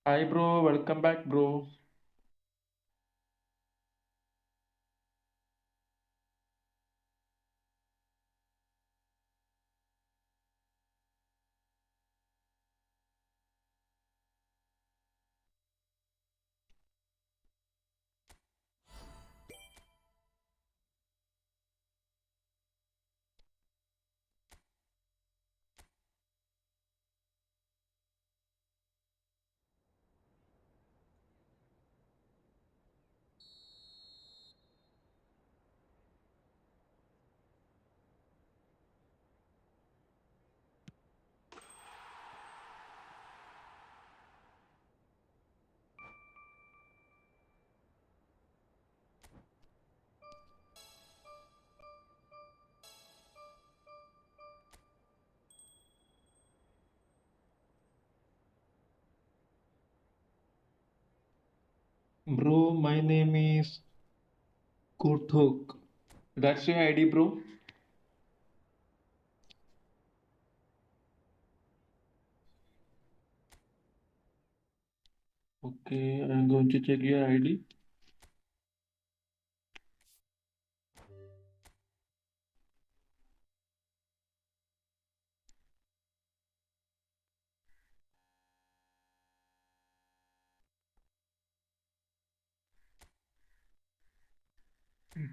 Hi bro, welcome back bro. Bro, my name is Kurthok. That's your ID bro? Okay, I'm going to check your ID.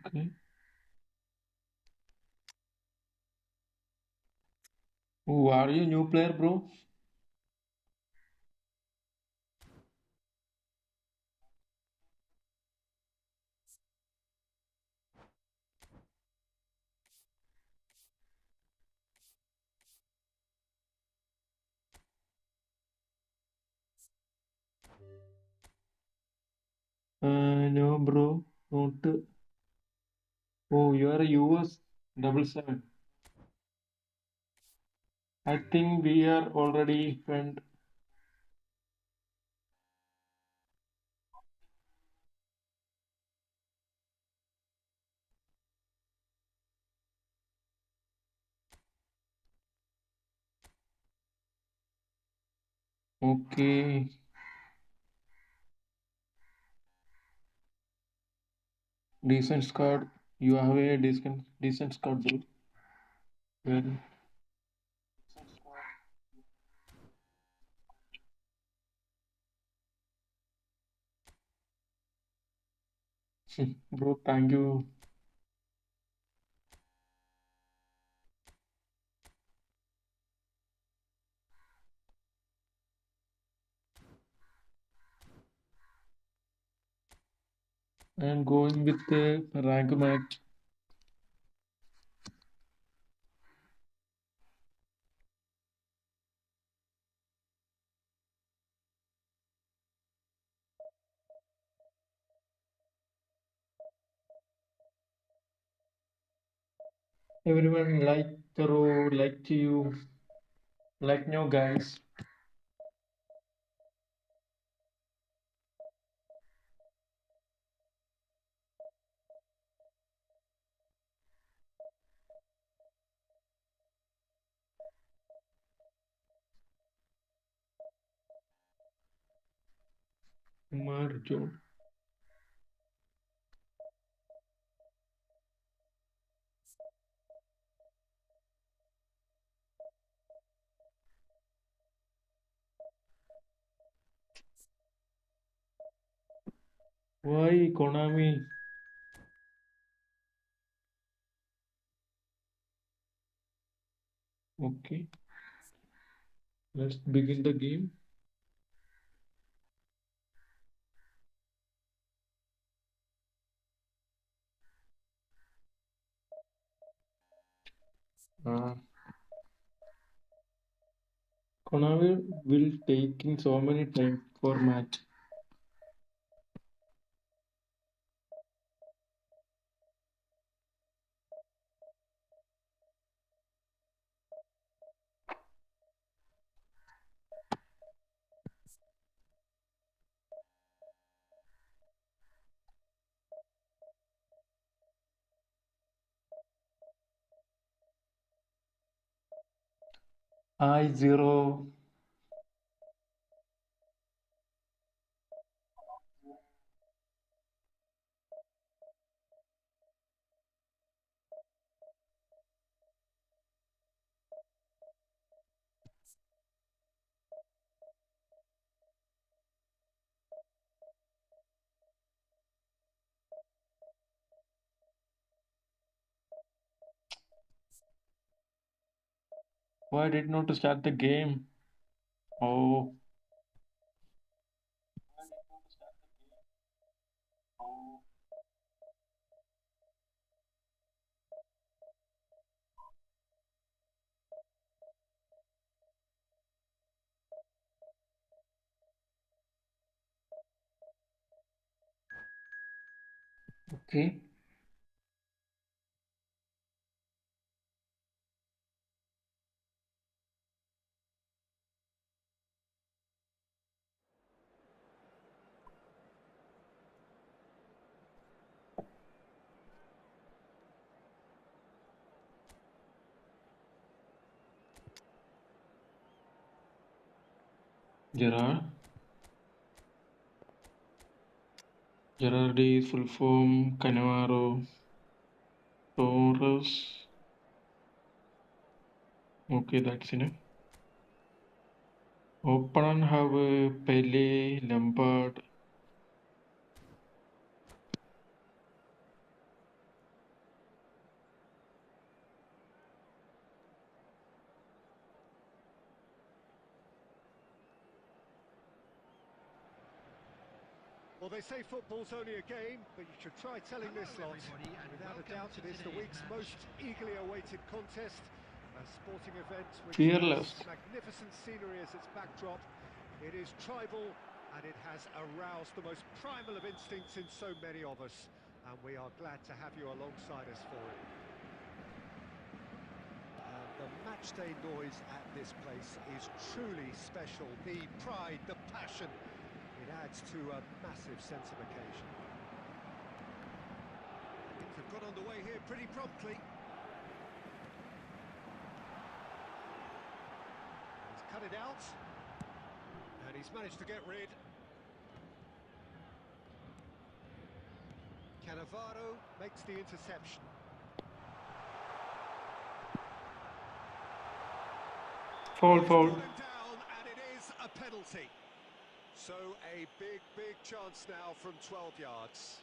Okay. Who are you, new player bro? No bro, not. Oh, you are a US double seven. I think we are already friend. Okay, decent squad. You have a decent squad bro. Well, bro, thank you. I'm going with the rank match. Everyone like Taro, like to you, like new guys. Marjo. Why Konami? Okay, let's begin the game. Uh, Konami will taking so many time for match. I zero. Why did not start the game? Oh, okay. Gerard. Gerard is full form Cannavaro Torres. Okay, that's enough. Open have Pele, Lampard. Well, they say football's only a game, but you should try telling this lot. Without a doubt, it is the week's most eagerly awaited contest. A sporting event which has Fearless. magnificent scenery as its backdrop. It is tribal, and it has aroused the most primal of instincts in so many of us. And we are glad to have you alongside us for it. The matchday noise at this place is truly special. The pride, the passion. It adds to a massive sense of occasion. Things have got underway here pretty promptly. He's cut it out. And he's managed to get rid. Cannavaro makes the interception. Foul, He's foul. brought him down, and it is a penalty. So a big chance now from 12 yards.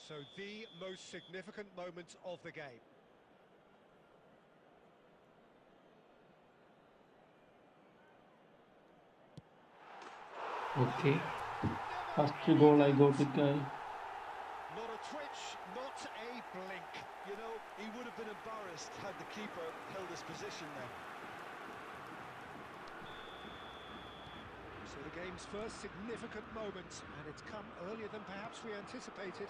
So the most significant moment of the game. Okay. Never First any goal I got doubt. it, guy. Not a twitch, not a blink. You know, he would have been embarrassed had the keeper held his position there. So the game's first significant moment, and it's come earlier than perhaps we anticipated.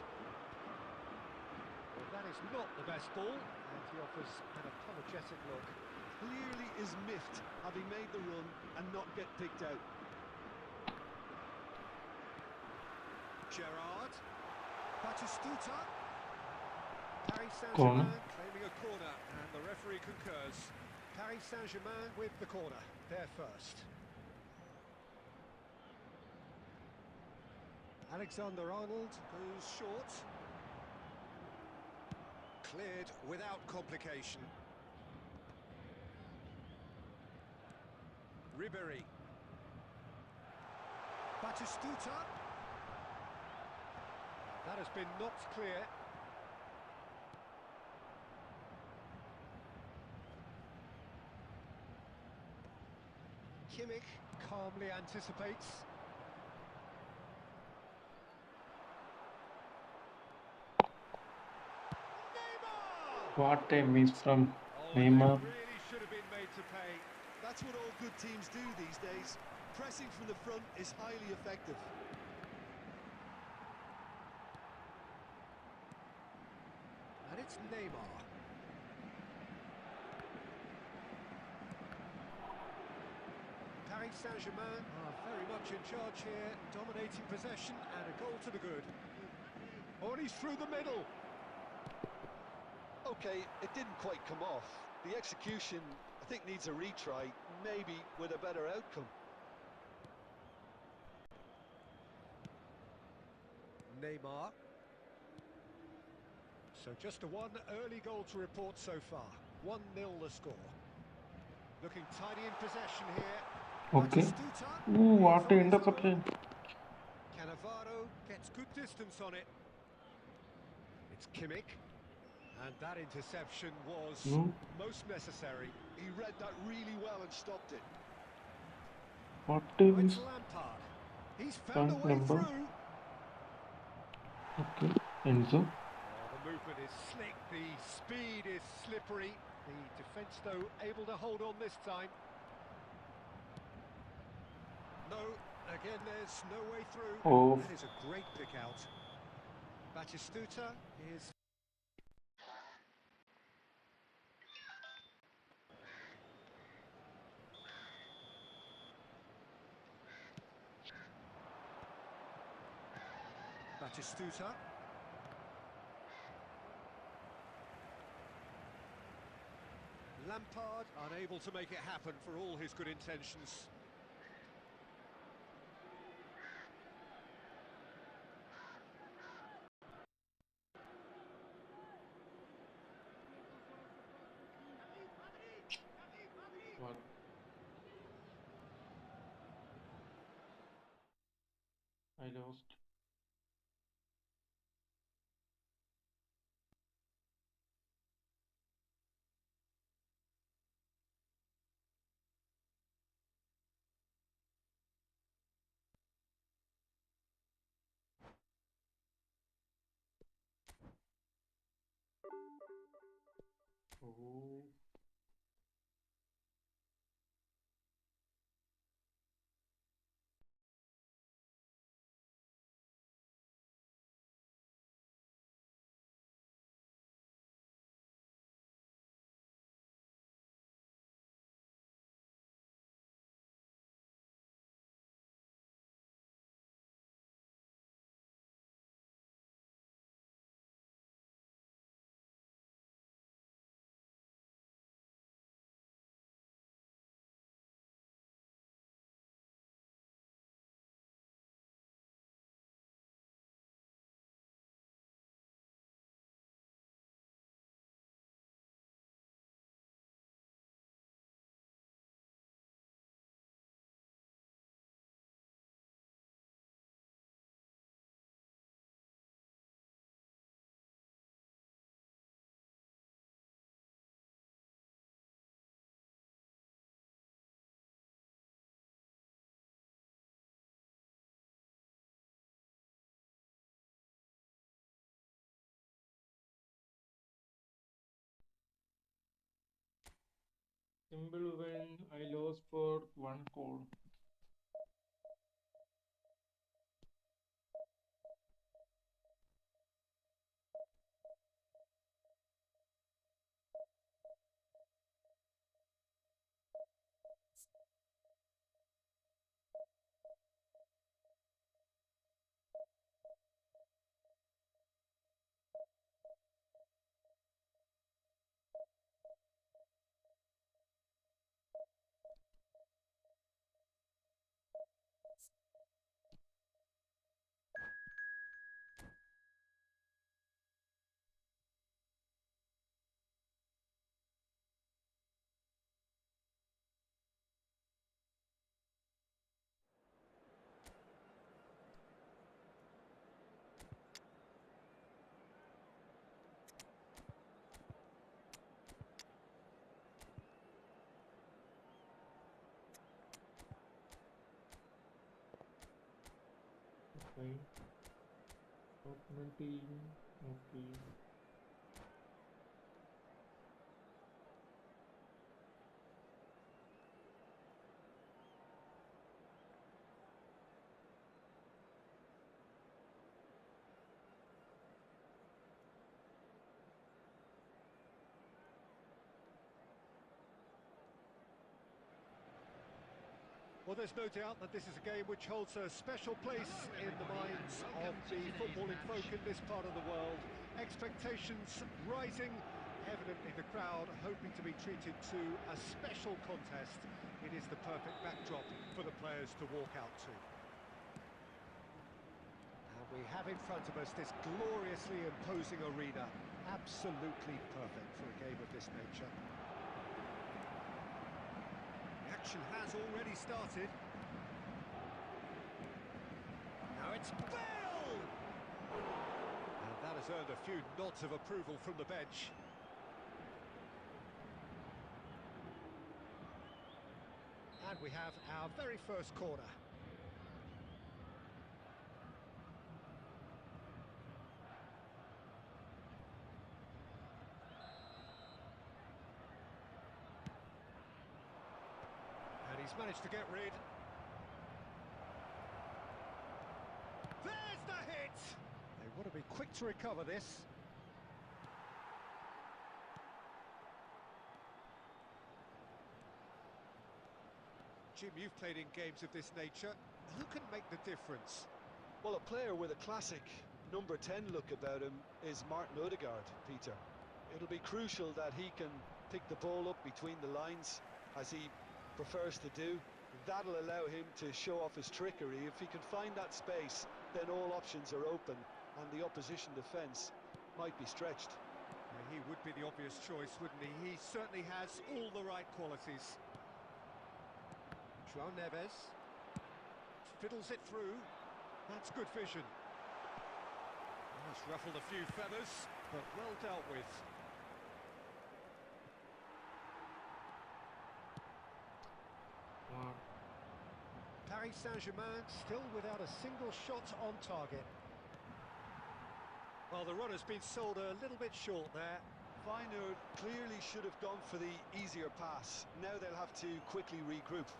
Well, that is not the best ball, and he offers an apologetic look. Clearly is miffed, having made the run and not get picked out. Gerrard. Batistuta. Paris Corner. Saint-Germain claiming a corner, and the referee concurs. Paris Saint-Germain with the corner, they're first. Alexander-Arnold goes short. Cleared without complication. Ribéry. Batistuta. That has been knocked clear. Kimmich calmly anticipates. Neymar! What a miss from Oh, and they Neymar. really should have been made to pay. That's what all good teams do these days. Pressing from the front is highly effective. And it's Neymar. Paris Saint-Germain are very much in charge here, dominating possession and a goal to the good. Oh, and he's through the middle. Okay, it didn't quite come off. The execution, I think, needs a retry, maybe with a better outcome. Neymar. So just a one early goal to report so far. 1-0 the score. Looking tidy in possession here. Okay. Batistuta Ooh, is what a on his interception. own. Cannavaro gets good distance on it. It's Kimmich. And that interception was No. most necessary. He read that really well and stopped it. What Now is it's this? Lampard. He's found a Tank way number. through. Okay. Enzo. Oh, the movement is slick, the speed is slippery. The defence, though, able to hold on this time. No, again, there's no way through. Oh. That is a great pick out. Batistuta is... Batistuta. Lampard unable to make it happen for all his good intentions. What? I lost. Oh. Simple win. I lost for 1 goal. Okay. Opponent team. Okay. Well, there's no doubt that this is a game which holds a special place in the minds of the footballing folk in this part of the world. Expectations rising, evidently the crowd hoping to be treated to a special contest. It is the perfect backdrop for the players to walk out to. And we have in front of us this gloriously imposing arena. Absolutely perfect for a game of this nature. Action has already started. Now it's Bale! And that That has earned a few nods of approval from the bench. And we have our very first corner. And he's managed to get rid. There's the hit! They want to be quick to recover this. Jim, you've played in games of this nature. Who can make the difference? Well, a player with a classic number 10 look about him is Martin Odegaard, Peter. It'll be crucial that he can pick the ball up between the lines, as he prefers to do. That'll allow him to show off his trickery. If he can find that space, then all options are open, and the opposition defence might be stretched. Yeah, he would be the obvious choice, wouldn't he? He certainly has all the right qualities. João Neves fiddles it through. That's good vision. That's ruffled a few feathers, but well dealt with. Wow. Paris Saint-Germain still without a single shot on target. Well, the run has been sold a little bit short there. Feyenoord clearly should have gone for the easier pass. Now they'll have to quickly regroup.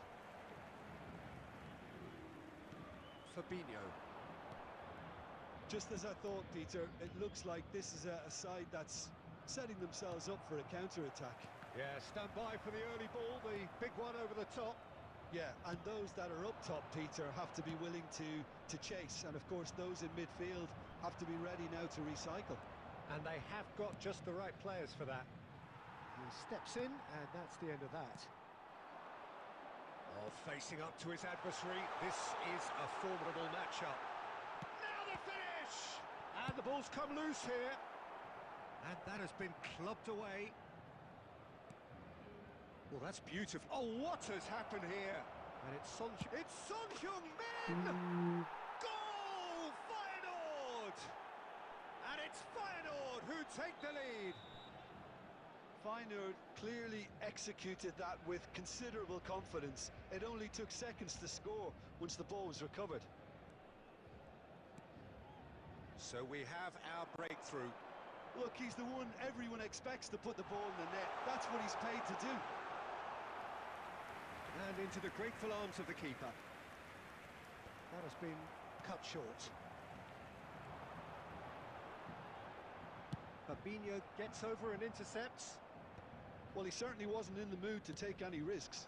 Fabinho. Just as I thought, Peter, it looks like this is a side that's setting themselves up for a counter-attack. Yeah, stand by for the early ball, the big one over the top. Yeah, and those that are up top, Peter, have to be willing to chase. And of course, those in midfield have to be ready now to recycle. And they have got just the right players for that. He steps in, and that's the end of that. Oh, facing up to his adversary, this is a formidable matchup. Now the finish! And the ball's come loose here. And that has been clubbed away. Well, that's beautiful. Oh, what has happened here? And it's Son Heung-min! Goal! Feyenoord! And it's Feyenoord who take the lead. Feyenoord clearly executed that with considerable confidence. It only took seconds to score once the ball was recovered. So we have our breakthrough. Look, he's the one everyone expects to put the ball in the net. That's what he's paid to do. And into the grateful arms of the keeper. That has been cut short. Fabinho gets over and intercepts. Well, he certainly wasn't in the mood to take any risks.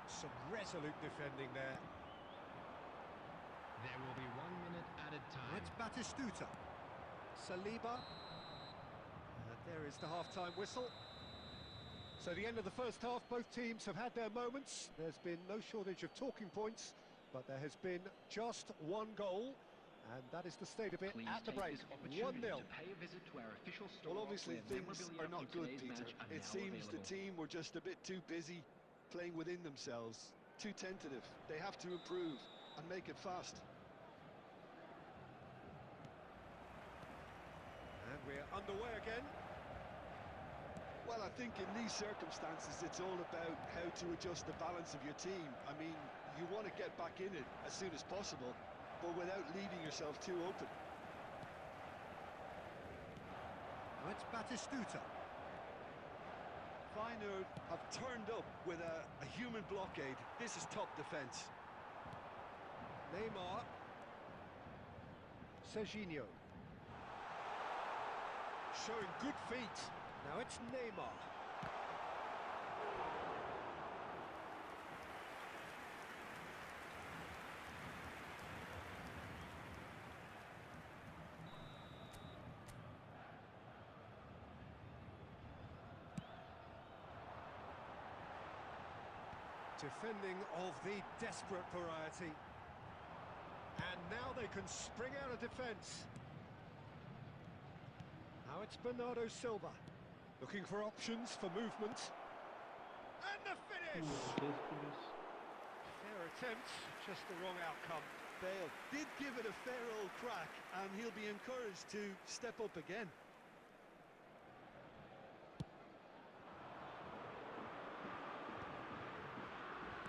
Some resolute defending there. There will be 1 minute added time. It's Batistuta. Saliba. And there is the half-time whistle. So the end of the first half, both teams have had their moments. There's been no shortage of talking points, but there has been just one goal, and that is the state of it at the break. 1-0. Well, obviously things are not good, Peter. It seems the team were just a bit too busy playing within themselves, too tentative. They have to improve and make it fast. And we're underway again. Well, I think in these circumstances, it's all about how to adjust the balance of your team. I mean, you want to get back in it as soon as possible, but without leaving yourself too open. Now it's Batistuta. Feyenoord have turned up with a human blockade. This is top defence. Neymar. Serginho. Showing good feet. Now it's Neymar. Defending of the desperate variety. And now they can spring out of defence. Now it's Bernardo Silva. Looking for options for movement. And the finish! Yes, please. Fair attempt, just the wrong outcome. Bale did give it a fair old crack, and he'll be encouraged to step up again.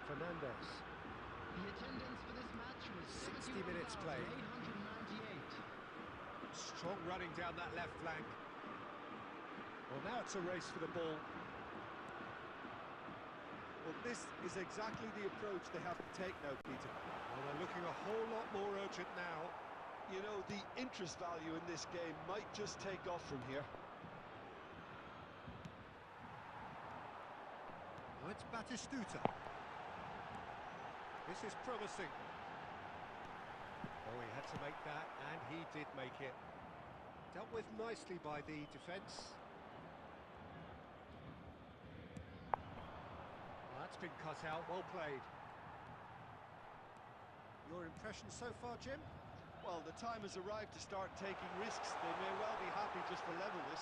Fernandez. The attendance for this match was 60 minutes played. 71,898. Strong running down that left flank. Well, now it's a race for the ball. Well, this is exactly the approach they have to take now, Peter. Well, they're looking a whole lot more urgent now. You know, the interest value in this game might just take off from here. Now it's Batistuta. This is promising. Oh, he had to make that, and he did make it. Dealt with nicely by the defence. Well, that's been cut out, well played. Your impression so far, Jim? Well, the time has arrived to start taking risks. They may well be happy just to level this.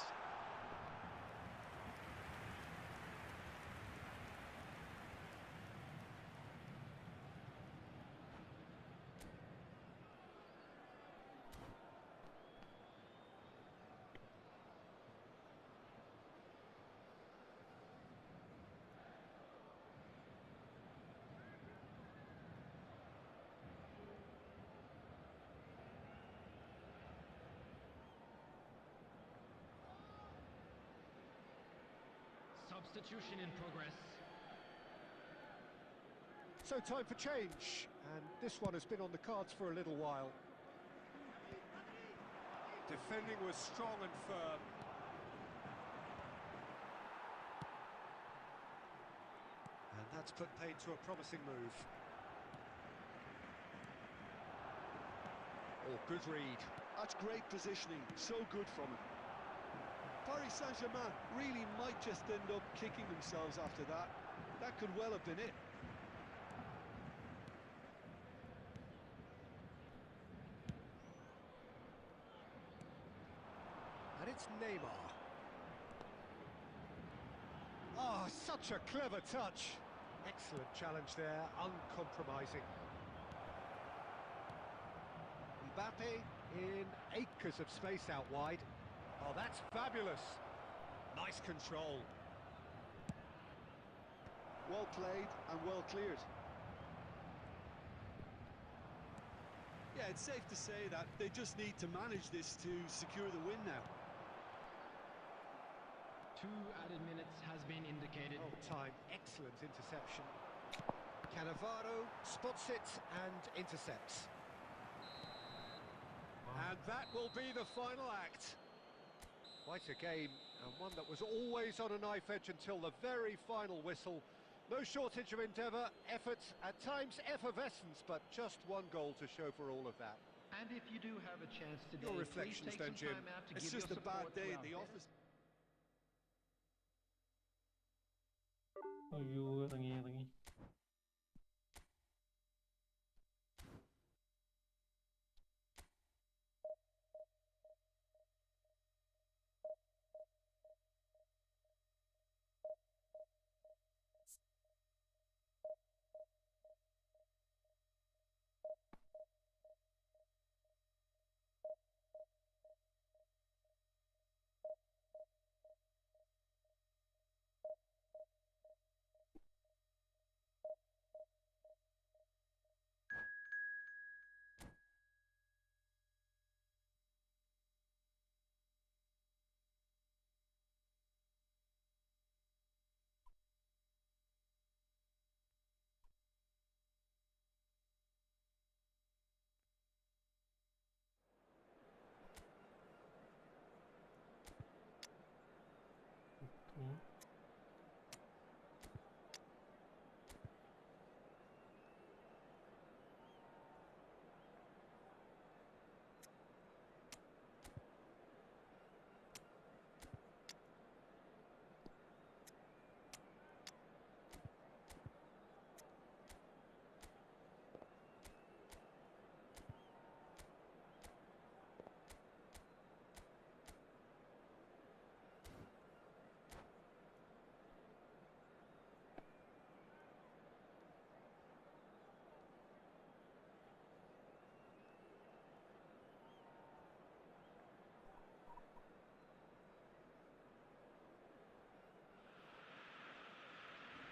Substitution in progress. So time for change, and this one has been on the cards for a little while. Defending was strong and firm. And that's put paid to a promising move. Oh, good read. That's great positioning, so good from him. Paris Saint-Germain really might just end up kicking themselves after that. That could well have been it. And it's Neymar. Oh, such a clever touch. Excellent challenge there, uncompromising. Mbappe in acres of space out wide. Oh, that's fabulous. Nice control. Well played and well cleared. Yeah, it's safe to say that they just need to manage this to secure the win now. 2 added minutes has been indicated. Oh, time. Excellent interception. Cannavaro spots it and intercepts. And that will be the final act. Quite a game, and one that was always on a knife edge until the very final whistle. No shortage of endeavour, effort, at times effervescence, but just one goal to show for all of that. And if you do have a chance today, Your please reflections take then, some Jim. time out to It's give just your a bad support day in throughout the this. office. അയ്യോ ഇറങ്ങി ഇറങ്ങി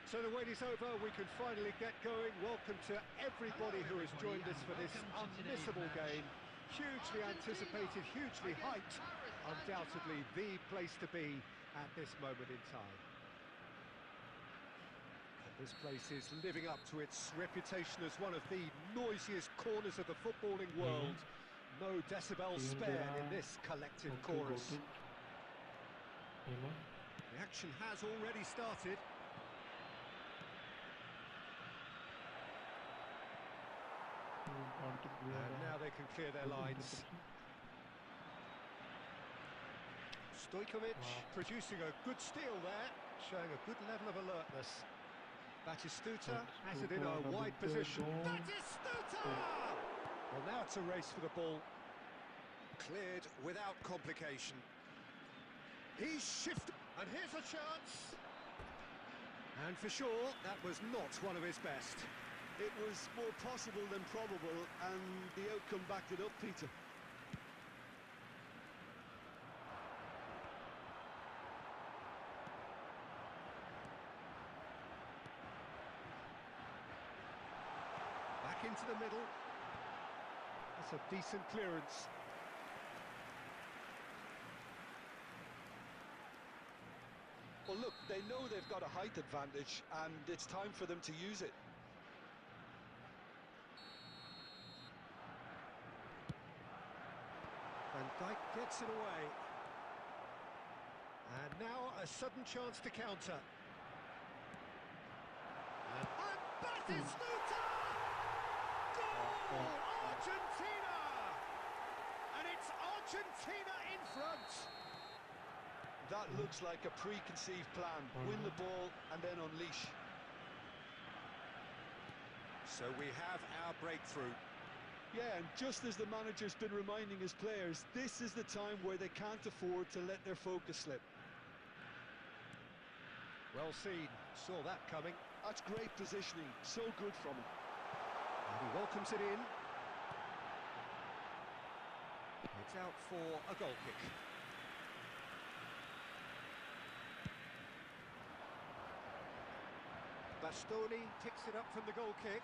So the wait is over, we can finally get going. Welcome to everybody who has joined us for this unmissable game. Hugely anticipated, hugely hyped. Undoubtedly the place to be at this moment in time. And this place is living up to its reputation as one of the noisiest corners of the footballing world. No decibel spared in this collective chorus. The action has already started. And now they can clear their lines. Stojkovic producing a good steal there, showing a good level of alertness. Batistuta has it in a wide position. Batistuta! Well, now it's a race for the ball. Cleared without complication. He's shifted, and here's a chance. And for sure, that was not one of his best. It was more possible than probable, and the outcome backed it up, Peter. Back into the middle. That's a decent clearance. Well, look, they know they've got a height advantage, and it's time for them to use it. Van Dijk gets it away. And now a sudden chance to counter. And Batistuta! Goal! Argentina! And it's Argentina in front. That looks like a preconceived plan. Win the ball and then unleash. So we have our breakthrough. Yeah, and just as the manager's been reminding his players, this is the time where they can't afford to let their focus slip. Well seen, saw that coming. That's great positioning, so good from him. And he welcomes it in. It's out for a goal kick. Bastoni picks it up from the goal kick.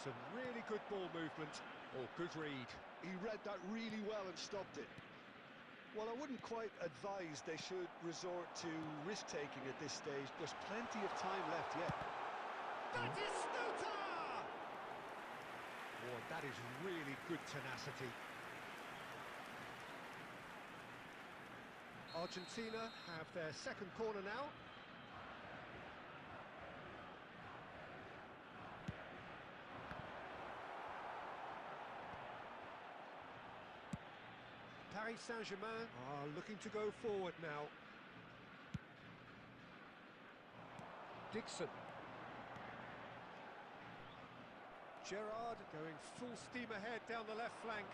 Some really good ball movement, or good read. He read that really well and stopped it. Well, I wouldn't quite advise they should resort to risk-taking at this stage. There's plenty of time left yet. Batistuta! Oh, that is really good tenacity. Argentina have their second corner now. Paris Saint-Germain are looking to go forward now. Dixon. Gerrard going full steam ahead down the left flank.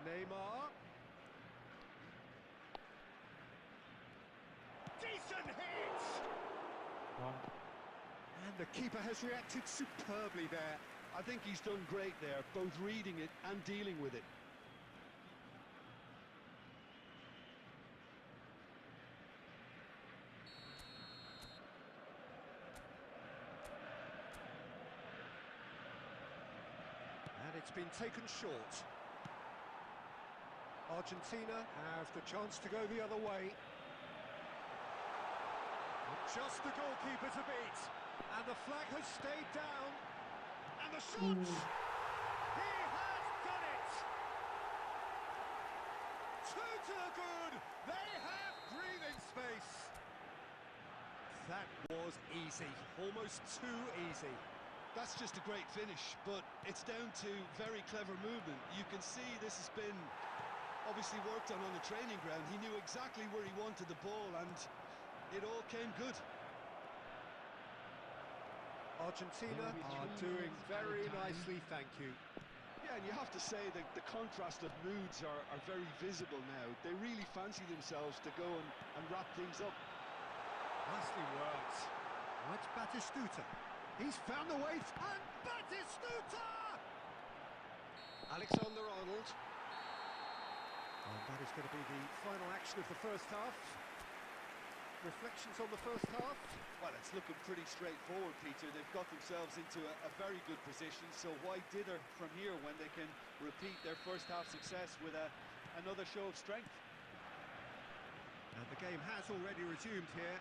Neymar. Decent hit! And the keeper has reacted superbly there. I think he's done great there, both reading it and dealing with it. And it's been taken short. Argentina have the chance to go the other way. Just the goalkeeper to beat. And the flag has stayed down. And the shot! He has done it! Two to the good. They have breathing space. That was easy. Almost too easy. That's just a great finish, but it's down to very clever movement. You can see this has been obviously worked on the training ground. He knew exactly where he wanted the ball, and it all came good. Argentina are doing very nicely, thank you. Yeah, and you have to say that the contrast of moods are very visible now. They really fancy themselves to go and wrap things up. Nicely worked. That's Batistuta. He's found the way, and Batistuta! Alexander-Arnold. And that is going to be the final action of the first half. Reflections on the first half? Well, it's looking pretty straightforward, Peter. They've got themselves into a very good position, so why dither from here when they can repeat their first half success with another show of strength? And the game has already resumed here.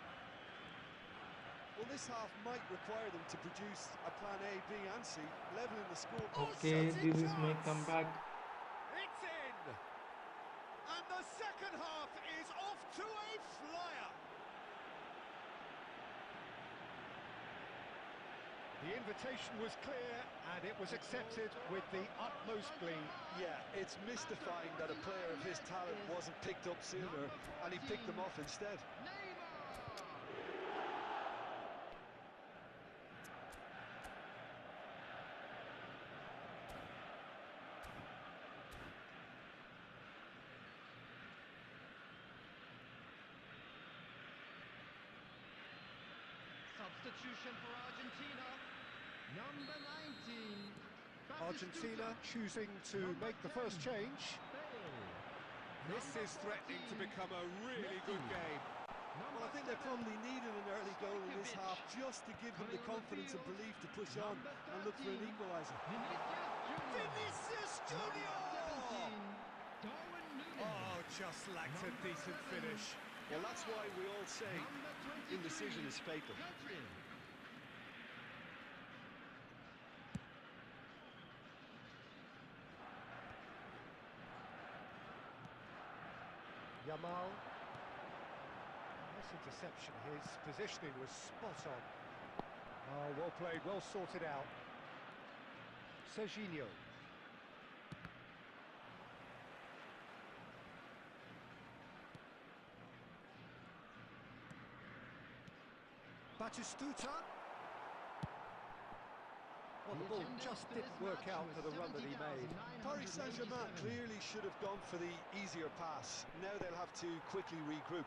Well, this half might require them to produce a plan A, B and C, leveling the score. Okay, this is my comeback. It's in! And the second half is off to a flyer! The invitation was clear and it was accepted with the utmost glee. Yeah, it's mystifying that a player of his talent wasn't picked up sooner and he picked them off instead. Substitution for Argentina. Number 19. Argentina choosing to make the first change. This is threatening to become a really good game. Well, I think they probably needed an early goal in this half just to give them the confidence and belief to push on and look for an equaliser. Vinicius Junior! Oh, just lacked a decent finish. Well, that's why we all say indecision is fatal. Yamal. Nice interception. His positioning was spot on. Oh, well played, well sorted out. Serginho. Batistuta. Well, the ball just didn't work out for the run that he made. Paris Saint-Germain clearly should have gone for the easier pass. Now they'll have to quickly regroup.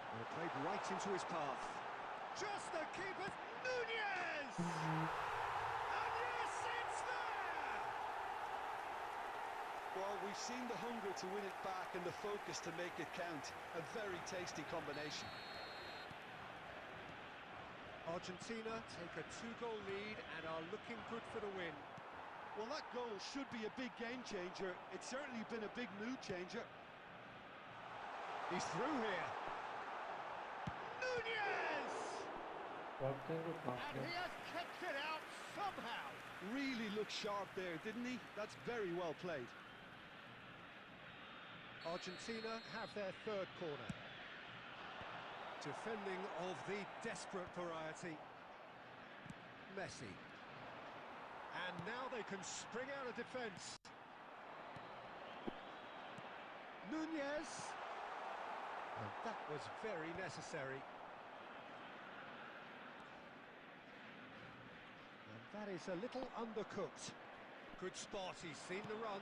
Well, played right into his path. Just the keeper, Nunez! And yes, it's there! Well, we've seen the hunger to win it back and the focus to make it count. A very tasty combination. Argentina take a 2-goal lead and are looking good for the win. Well, that goal should be a big game changer. It's certainly been a big mood changer. He's through here. Nunez! What kind of And pass? he has kept it out somehow. Really looked sharp there, didn't he? That's very well played. Argentina have their third corner. Defending of the desperate variety. Messi. And now they can spring out of defence. Nunez. And that was very necessary. And that is a little undercooked. Good spot, he's seen the run.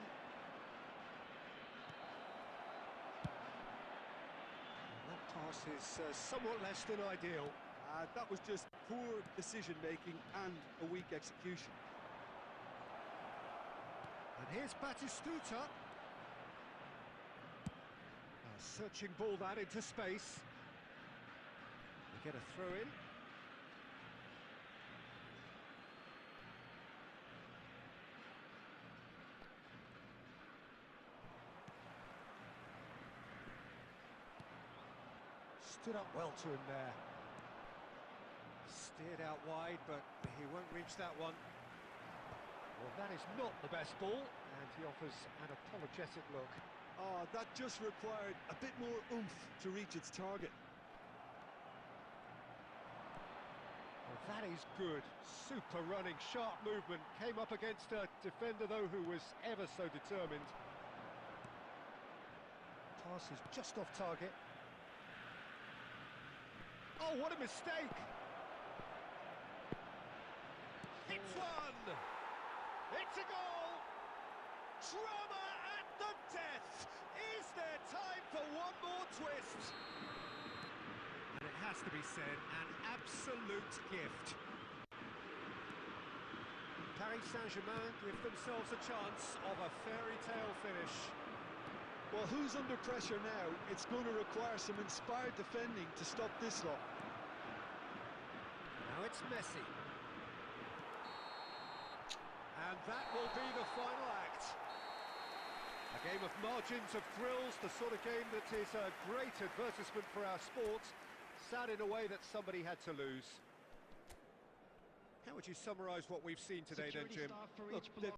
That pass is somewhat less than ideal. That was just poor decision-making and a weak execution. And here's Batistuta. A searching ball that into space. They get a throw in. Stood up well to him there. Steered out wide, but he won't reach that one. Well, that is not the best ball, and he offers an apologetic look. Oh, that just required a bit more oomph to reach its target. Well, that is good. Super running, sharp movement. Came up against a defender, though, who was ever so determined. Pass is just off target. Oh, what a mistake! It's one! It's a goal! Drama at the death! Is there time for one more twist? And it has to be said, an absolute gift. Paris Saint-Germain give themselves a chance of a fairy tale finish. Well, who's under pressure now? It's going to require some inspired defending to stop this lot. Now it's Messi. And that will be the final act. A game of margins of thrills, the sort of game that is a great advertisement for our sport. Sad in a way that somebody had to lose. How would you summarise what we've seen today then, Security Jim? staff for Look, each block.